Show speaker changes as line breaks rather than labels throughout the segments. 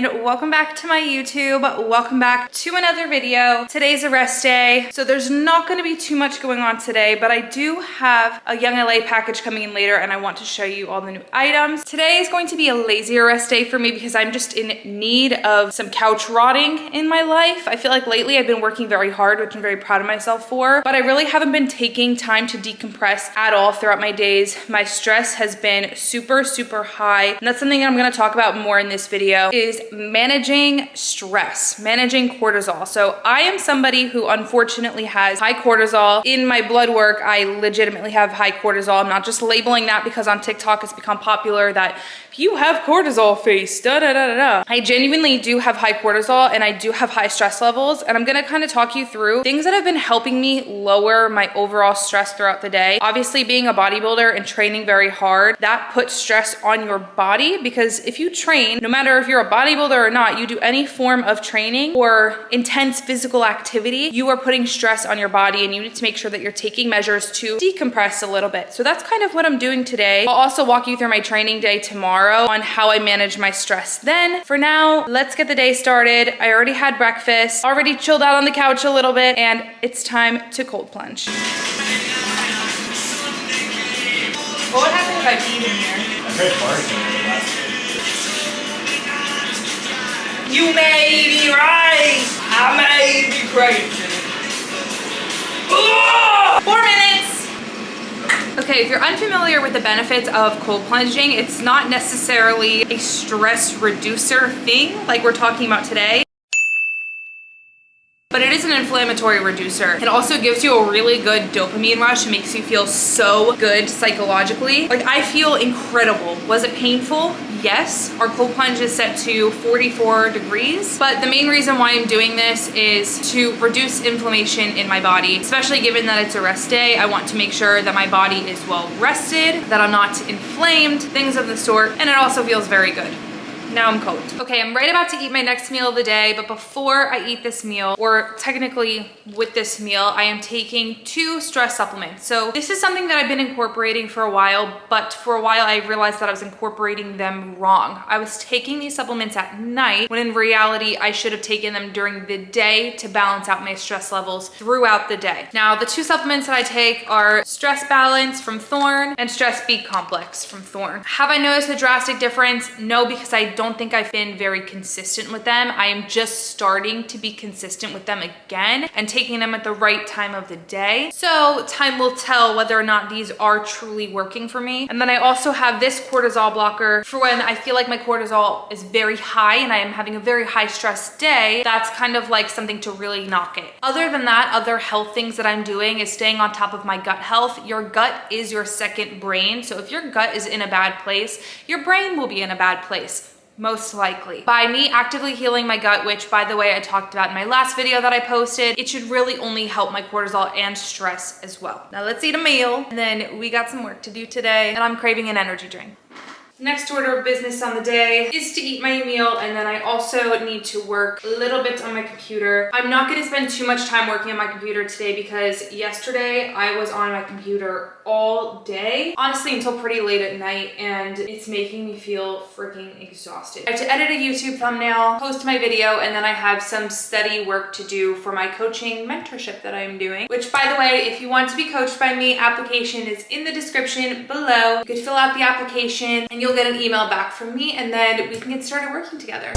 and welcome back to my YouTube. Welcome back to another video. Today's a rest day, so there's not going to be too much going on today, but I do have a YoungLA package coming in later and I want to show you all the new items. Today is going to be a lazier rest day for me because I'm just in need of some couch rotting in my life. I feel like lately I've been working very hard, which I'm very proud of myself for, but I really haven't been taking time to decompress at all throughout my days. My stress has been super high, and that's something that I'm going to talk about more in this video, is managing stress, managing cortisol. So I am somebody who unfortunately has high cortisol. In my blood work, I legitimately have high cortisol. I'm not just labeling that because on TikTok it's become popular that you have cortisol face, I genuinely do have high cortisol and I do have high stress levels, and I'm gonna kind of talk you through things that have been helping me lower my overall stress throughout the day. Obviously, being a bodybuilder and training very hard, that puts stress on your body, because if you train, no matter if you're a bodybuilder or not, you do any form of training or intense physical activity, you are putting stress on your body, and you need to make sure that you're taking measures to decompress a little bit. So that's kind of what I'm doing today. I'll also walk you through my training day tomorrow on how I manage my stress then. For now, let's get the day started. I already had breakfast, already chilled out on the couch a little bit, and it's time to cold plunge. What would happen if I peed in here?
I tried barking in the last one.
You may be right. I may be crazy. 4 minutes. Okay, if you're unfamiliar with the benefits of cold plunging, it's not necessarily a stress reducer thing like we're talking about today, but it is an inflammatory reducer. It also gives you a really good dopamine rush. It makes you feel so good psychologically. Like, I feel incredible. Was it painful? Yes. Our cold plunge is set to 44 degrees, but the main reason why I'm doing this is to reduce inflammation in my body, especially given that it's a rest day. I want to make sure that my body is well rested, that I'm not inflamed, things of the sort, and it also feels very good. Now I'm cold. Okay, I'm right about to eat my next meal of the day, but before I eat this meal, or technically with this meal, I am taking 2 stress supplements. So this is something that I've been incorporating for a while, but for a while I realized that I was incorporating them wrong. I was taking these supplements at night, when in reality I should have taken them during the day to balance out my stress levels throughout the day. Now, the 2 supplements that I take are Stress Balance from Thorne and Stress B Complex from Thorne. Have I noticed a drastic difference? No, because I don't think I've been very consistent with them. I am just starting to be consistent with them again and taking them at the right time of the day. So time will tell whether or not these are truly working for me. And then I also have this cortisol blocker for when I feel like my cortisol is very high and I am having a very high stress day. That's kind of like something to really knock it. Other than that, other health things that I'm doing is staying on top of my gut health. Your gut is your second brain. So if your gut is in a bad place, your brain will be in a bad place. Most likely. By me actively healing my gut, which by the way, I talked about in my last video that I posted, it should really only help my cortisol and stress as well. Now let's eat a meal, and then we got some work to do today, and I'm craving an energy drink. Next order of business on the day is to eat my meal, and then I also need to work a little bit on my computer. I'm not going to spend too much time working on my computer today because yesterday I was on my computer all day, honestly until pretty late at night, and it's making me feel freaking exhausted. I have to edit a YouTube thumbnail, post my video, and then I have some steady work to do for my coaching mentorship that I'm doing, which by the way, if you want to be coached by me, application is in the description below. You could fill out the application and you'll get an email back from me, and then we can get started working together.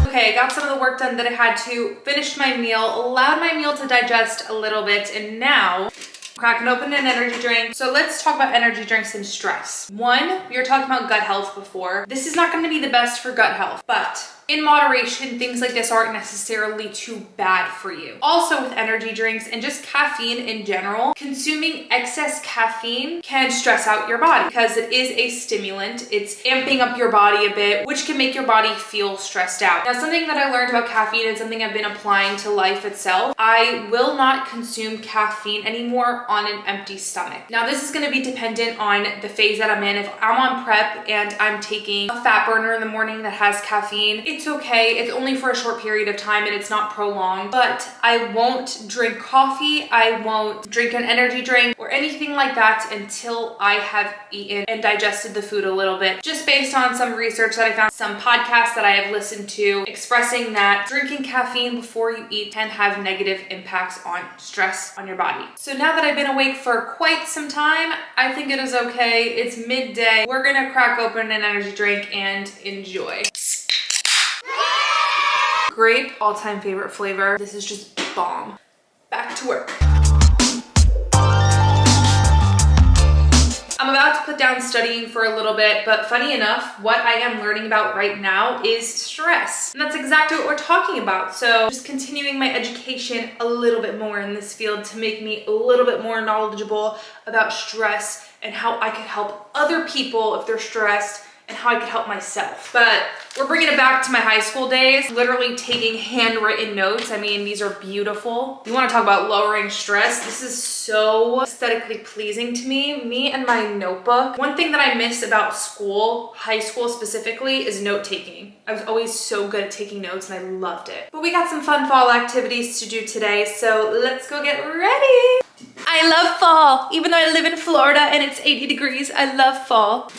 Okay, I got some of the work done that I had to, finished my meal, allowed my meal to digest a little bit, and now cracking open an energy drink. So let's talk about energy drinks and stress. One, we were talking about gut health before. This is not going to be the best for gut health, but in moderation, things like this aren't necessarily too bad for you. Also with energy drinks and just caffeine in general, consuming excess caffeine can stress out your body because it is a stimulant. It's amping up your body a bit, which can make your body feel stressed out. Now, something that I learned about caffeine and something I've been applying to life itself, I will not consume caffeine anymore on an empty stomach. Now, this is going to be dependent on the phase that I'm in. If I'm on prep and I'm taking a fat burner in the morning that has caffeine, it's okay. It's only for a short period of time and it's not prolonged, but I won't drink coffee. I won't drink an energy drink or anything like that until I have eaten and digested the food a little bit, just based on some research that I found, some podcasts that I have listened to expressing that drinking caffeine before you eat can have negative impacts on stress on your body. So now that I've been awake for quite some time, I think it is okay. It's midday. We're gonna crack open an energy drink and enjoy. Grape, all-time favorite flavor. This is just bomb. Back to work. I'm about to put down studying for a little bit, but funny enough, what I am learning about right now is stress. And that's exactly what we're talking about. So just continuing my education a little bit more in this field to make me a little bit more knowledgeable about stress and how I could help other people if they're stressed and how I could help myself. But we're bringing it back to my high school days, literally taking handwritten notes. I mean, these are beautiful. You wanna talk about lowering stress? This is so aesthetically pleasing to me. Me and my notebook. One thing that I miss about school, high school specifically, is note taking. I was always so good at taking notes and I loved it. But we got some fun fall activities to do today, so let's go get ready. I love fall. Even though I live in Florida and it's 80 degrees, I love fall.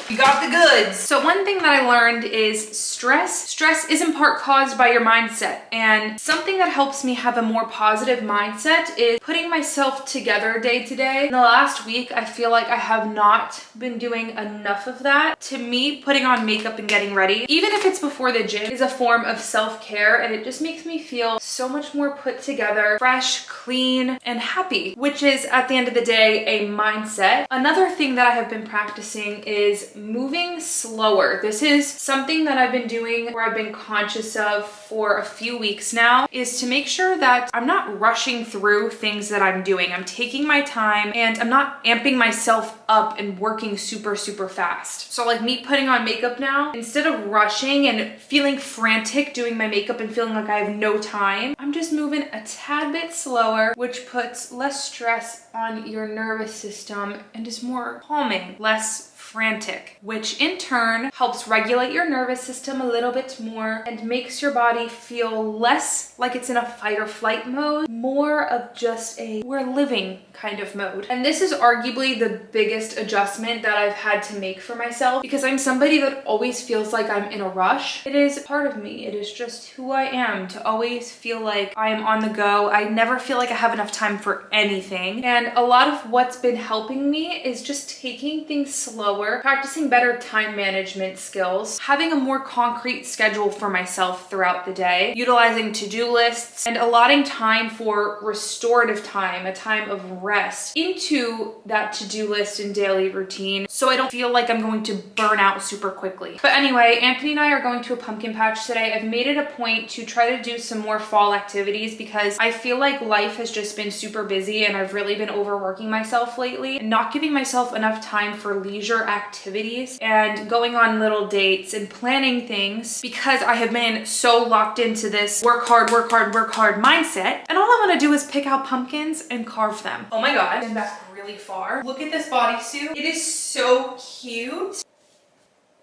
You got the goods. So one thing that I learned is stress is in part caused by your mindset. And something that helps me have a more positive mindset is putting myself together day to day. In the last week, I feel like I have not been doing enough of that. To me, putting on makeup and getting ready, even if it's before the gym, is a form of self-care, and it just makes me feel so much more put together, fresh, clean, and happy, which is at the end of the day, a mindset. Another thing that I have been practicing is moving slower. This is something that I've been doing where I've been conscious of for a few weeks now, is to make sure that I'm not rushing through things that I'm doing. I'm taking my time and I'm not amping myself up and working super fast. So like me putting on makeup now, instead of rushing and feeling frantic doing my makeup and feeling like I have no time, I'm just moving a tad bit slower, which puts less stress on your nervous system and is more calming, less frantic, which in turn helps regulate your nervous system a little bit more and makes your body feel less like it's in a fight or flight mode, more of just a we're living kind of mode. And this is arguably the biggest adjustment that I've had to make for myself, because I'm somebody that always feels like I'm in a rush. It is part of me. It is just who I am, to always feel like I am on the go. I never feel like I have enough time for anything. And a lot of what's been helping me is just taking things slower, practicing better time management skills, having a more concrete schedule for myself throughout the day, utilizing to-do lists, and allotting time for restorative time, a time of rest into that to-do list and daily routine, so I don't feel like I'm going to burn out super quickly. But anyway, Anthony and I are going to a pumpkin patch today. I've made it a point to try to do some more fall activities because I feel like life has just been super busy and I've really been overworking myself lately and not giving myself enough time for leisure activities and going on little dates and planning things, because I have been so locked into this work hard mindset, and all I want to do is pick out pumpkins and carve them. Oh my god, and that's really far. Look at this bodysuit. It is so cute.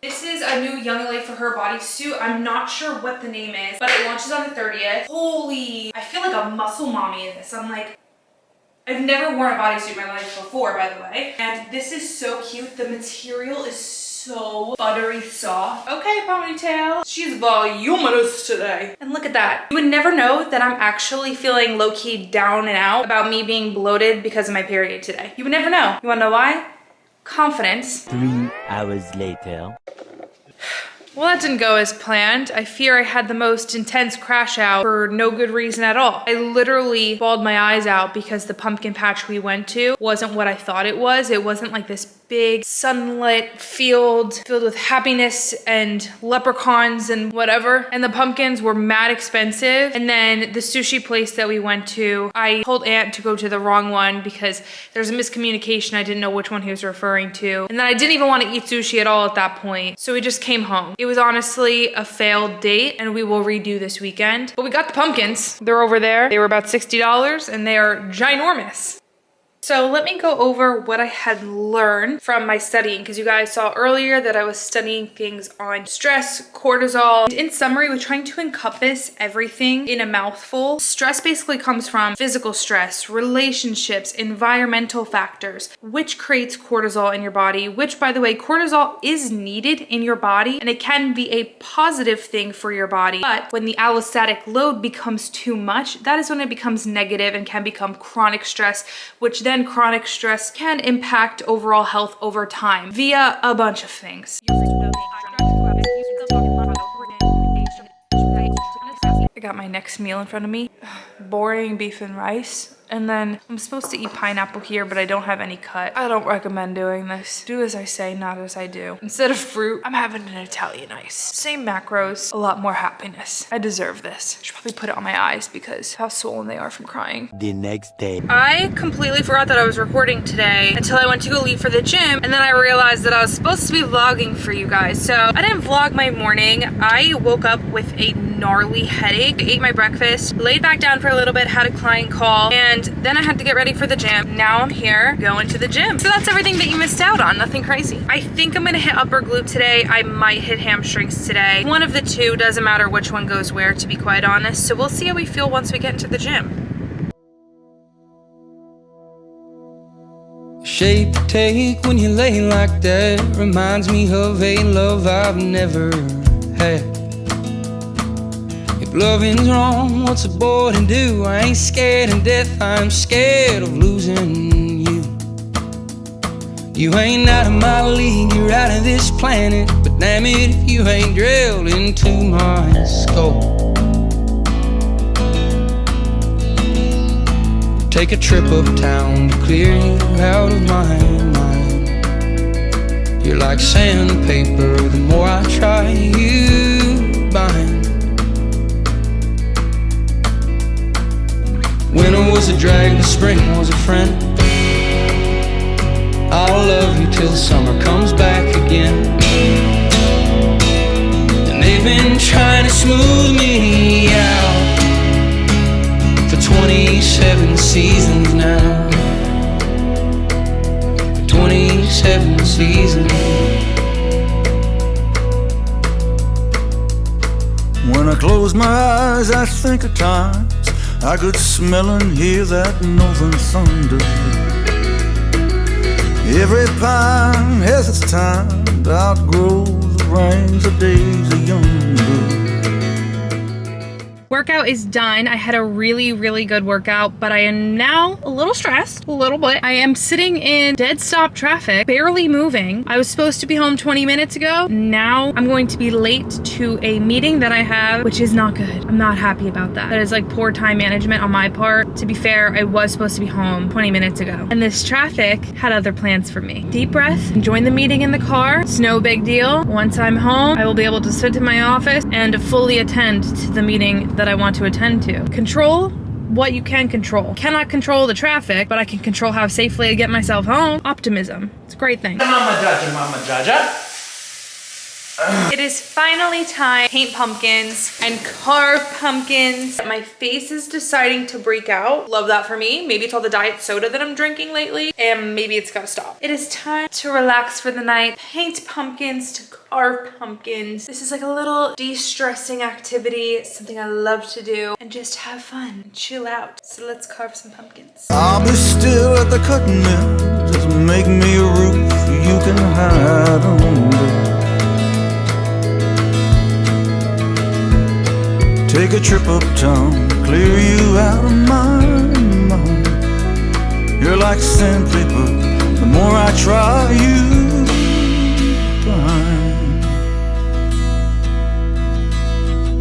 This is a new YoungLA for her bodysuit. I'm not sure what the name is, but it launches on the 30th. Holy, I feel like a muscle mommy in this. I'm like, I've never worn a bodysuit in my life before, by the way. And this is so cute. The material is so buttery soft. Okay, ponytail. She's voluminous today. And look at that. You would never know that I'm actually feeling low-key down and out about me being bloated because of my period today. You would never know. You wanna know why? Confidence.
3 hours later.
Well, that didn't go as planned. I fear I had the most intense crash out for no good reason at all. I literally bawled my eyes out because the pumpkin patch we went to wasn't what I thought it was. It wasn't like this big sunlit field filled with happiness and leprechauns and whatever. And the pumpkins were mad expensive. And then the sushi place that we went to, I told Aunt to go to the wrong one because there's a miscommunication. I didn't know which one he was referring to. And then I didn't even want to eat sushi at all at that point. So we just came home. It was honestly a failed date and we will redo this weekend. But we got the pumpkins. They're over there. They were about $60 and they are ginormous. So let me go over what I had learned from my studying, because you guys saw earlier that I was studying things on stress, cortisol. And in summary, we're trying to encompass everything in a mouthful. Stress basically comes from physical stress, relationships, environmental factors, which creates cortisol in your body, which, by the way, cortisol is needed in your body and it can be a positive thing for your body. But when the allostatic load becomes too much, that is when it becomes negative and can become chronic stress, which then chronic stress can impact overall health over time via a bunch of things. I got my next meal in front of me. Boring beef and rice. And then I'm supposed to eat pineapple here, but I don't have any cut. I don't recommend doing this. Do as I say, not as I do. Instead of fruit, I'm having an Italian ice. Same macros, a lot more happiness. I deserve this. I should probably put it on my eyes because how swollen they are from crying.
The next day.
I completely forgot that I was recording today until I went to go leave for the gym, and then I realized that I was supposed to be vlogging for you guys. So I didn't vlog my morning. I woke up with a gnarly headache. I ate my breakfast, laid back down for a little bit, had a client call, and then I had to get ready for the gym. Now I'm here going to the gym. So that's everything that you missed out on, nothing crazy. I think I'm gonna hit upper glute today. I might hit hamstrings today. One of the two, doesn't matter which one goes where, to be quite honest. So we'll see how we feel once we get into the gym.
Shape you take when you lay like that reminds me of a love I've never had. If loving's wrong, what's a boy to do? I ain't scared of death, I'm scared of losing you. You ain't out of my league, you're out of this planet, but damn it if you ain't drilled into my skull. Take a trip uptown to clear you out of my mind. You're like sandpaper, the more I try you bind. Winter was a drag, the spring was a friend. I'll love you till the summer comes back again. And they've been trying to smooth me out for 27 seasons now. 27 seasons.
When I close my eyes, I think of times I could smell and hear that northern thunder. Every pine has its time to outgrow the rains of days of younger.
Workout is done. I had a really good workout, but I am now a little stressed, a little bit. I am sitting in dead stop traffic, barely moving. I was supposed to be home 20 minutes ago. Now I'm going to be late to a meeting that I have, which is not good. I'm not happy about that. That is like poor time management on my part. To be fair, I was supposed to be home 20 minutes ago, and this traffic had other plans for me. Deep breath, join the meeting in the car. It's no big deal. Once I'm home, I will be able to sit in my office and fully attend to the meeting that I want to attend to. Control what you can control. Cannot control the traffic, but I can control how safely I get myself home. Optimism. It's a great thing.
Mama Jaja.
It is finally time to paint pumpkins and carve pumpkins. My face is deciding to break out. Love that for me. Maybe it's all the diet soda that I'm drinking lately, and maybe it's gotta stop. It is time to relax for the night, paint pumpkins, to carve pumpkins. This is like a little de-stressing activity, something I love to do, and just have fun and chill out. So let's carve some pumpkins.
I'll be still at the cutting mill, just make me a roof you can hide under. Take a trip uptown, clear you out of my mind. You're like sandpaper, the more I try you blind.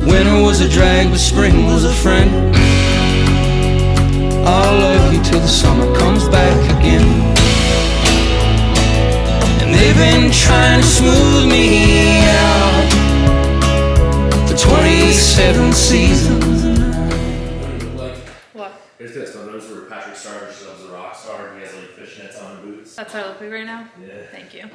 Winter was a drag, but spring was a friend. I'll love you till the summer comes back again. And they've been trying to smooth me out for 27 seasons.
What?
Here's this. Don't notice where Patrick Star is a rock star and he has like fishnets on boots.
That's how I look like right now?
Yeah.
Thank you.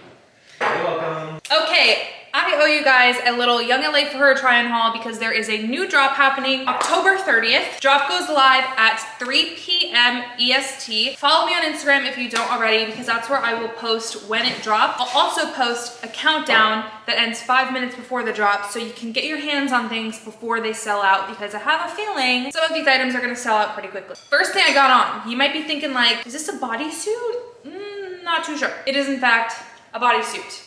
You're welcome.
Okay, I owe you guys a little YoungLA for her try-on haul because there is a new drop happening October 30th. Drop goes live at 3 p.m. EST. Follow me on Instagram if you don't already because that's where I will post when it drops. I'll also post a countdown that ends 5 minutes before the drop so you can get your hands on things before they sell out because I have a feeling some of these items are gonna sell out pretty quickly. First thing I got on, you might be thinking like, is this a bodysuit? Not too sure. It is in fact a bodysuit.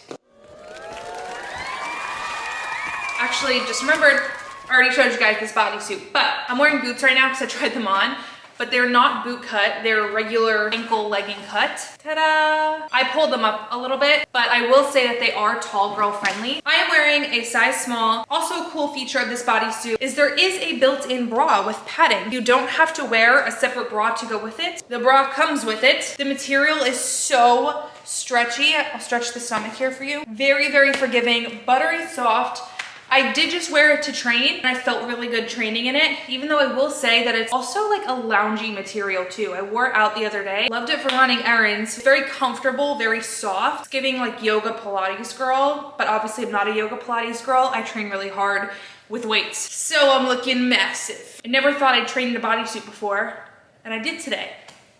Actually, just remembered, I already showed you guys this bodysuit, but I'm wearing boots right now because I tried them on, but they're not boot cut, they're regular ankle legging cut. Ta-da! I pulled them up a little bit, but I will say that they are tall girl friendly. I am wearing a size small. Also a cool feature of this bodysuit is there is a built-in bra with padding. You don't have to wear a separate bra to go with it. The bra comes with it. The material is so stretchy. I'll stretch the stomach here for you. Very, very forgiving, buttery soft. I did just wear it to train and I felt really good training in it, even though I will say that it's also like a loungy material too. I wore it out the other day. Loved it for running errands. It's very comfortable, very soft. It's giving like yoga Pilates girl, but obviously I'm not a yoga Pilates girl. I train really hard with weights. So I'm looking massive. I never thought I'd train in a bodysuit before, and I did today,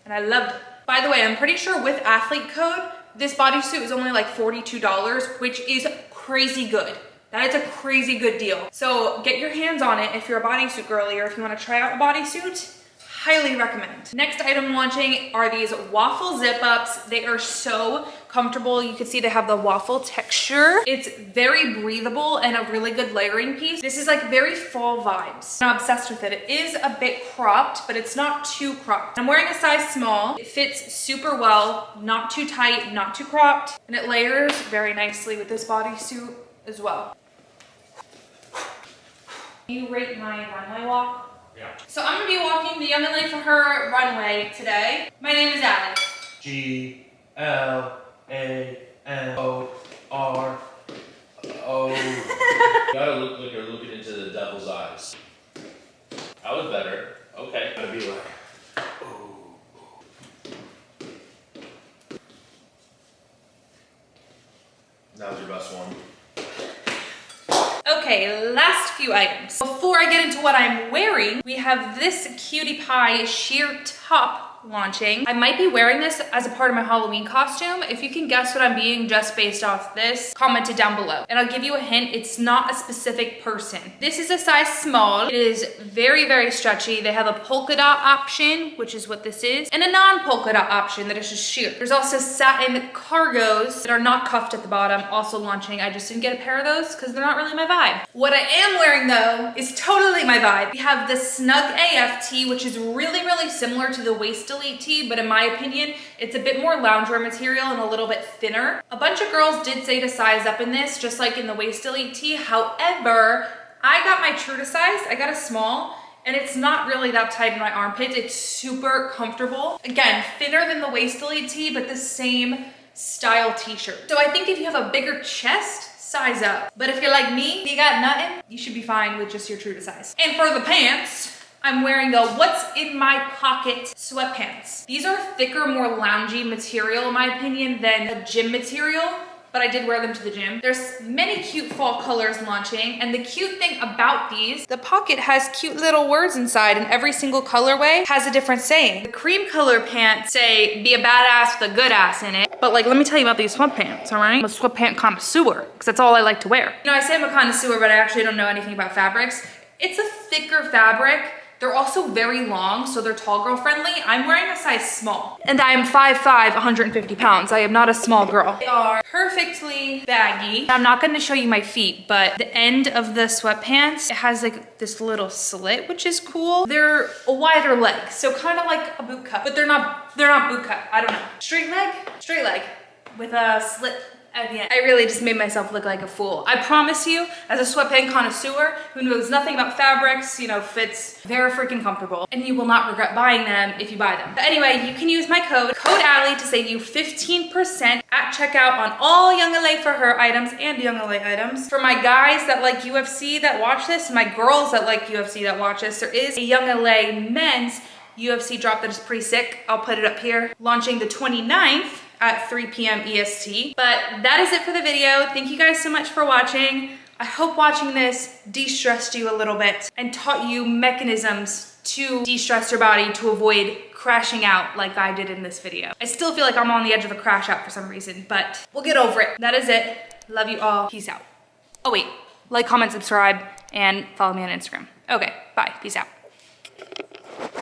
and I loved it. By the way, I'm pretty sure with athlete code, this bodysuit is only like $42, which is crazy good. That is a crazy good deal. So get your hands on it if you're a bodysuit girly or if you want to try out a bodysuit. Highly recommend. Next item launching are these waffle zip ups. They are so comfortable. You can see they have the waffle texture. It's very breathable and a really good layering piece. This is like very fall vibes. I'm obsessed with it. It is a bit cropped, but it's not too cropped. I'm wearing a size small. It fits super well, not too tight, not too cropped, and it layers very nicely with this bodysuit as well. You rate my runway walk?
Yeah.
So I'm gonna be walking the YoungLA for her runway today. My name is Alli.
GLANORO. You gotta look like you're looking into the devil's eyes. That was better. Okay. Gotta be like, oh. That was your best one.
Okay, last few items. Before I get into what I'm wearing, we have this cutie pie sheer top launching. I might be wearing this as a part of my Halloween costume. If you can guess what I'm being just based off this, comment it down below. And I'll give you a hint, it's not a specific person. This is a size small. It is very, very stretchy. They have a polka dot option, which is what this is, and a non-polka dot option that is just sheer. There's also satin cargos that are not cuffed at the bottom, also launching. I just didn't get a pair of those because they're not really my vibe. What I am wearing though is totally my vibe. We have the Snug AF tee, which is really, really similar to the Waist Elite tee, but in my opinion, it's a bit more loungewear material and a little bit thinner. A bunch of girls did say to size up in this, just like in the Waist Elite tee. However, I got my true to size. I got a small, and it's not really that tight in my armpits. It's super comfortable. Again, thinner than the Waist Elite tee, but the same style t-shirt. So I think if you have a bigger chest, size up. But if you're like me, you got nothing, you should be fine with just your true to size. And for the pants, I'm wearing the What's in My Pocket sweatpants. These are thicker, more loungy material in my opinion than the gym material, but I did wear them to the gym. There's many cute fall colors launching, and the cute thing about these, the pocket has cute little words inside, and every single colorway has a different saying. The cream color pants say, be a badass with a good ass in it. But like, let me tell you about these sweatpants, all right? I'm a sweatpant connoisseur, because that's all I like to wear. You know, I say I'm a connoisseur, but I actually don't know anything about fabrics. It's a thicker fabric. They're also very long, so they're tall girl friendly. I'm wearing a size small, and I am 5'5", 150 pounds. I am not a small girl. They are perfectly baggy. I'm not gonna show you my feet, but the end of the sweatpants, it has like this little slit, which is cool. They're a wider leg, so kind of like a boot cut, but they're not boot cut. I don't know. Straight leg with a slit at the end. I really just made myself look like a fool. I promise you, as a sweatpant connoisseur who knows nothing about fabrics, you know, fits very freaking comfortable, and you will not regret buying them if you buy them. But anyway, you can use my code Alli, to save you 15% at checkout on all YoungLA for her items and YoungLA items. For my guys that like UFC that watch this, my girls that like UFC that watch this, there is a YoungLA men's UFC drop that is pretty sick. I'll put it up here. Launching the 29th at 3 p.m. EST. But that is it for the video. Thank you guys so much for watching. I hope watching this de-stressed you a little bit and taught you mechanisms to de-stress your body to avoid crashing out like I did in this video. I still feel like I'm on the edge of a crash out for some reason, but we'll get over it. That is it. Love you all. Peace out. Oh wait, like, comment, subscribe, and follow me on Instagram. Okay, bye. Peace out.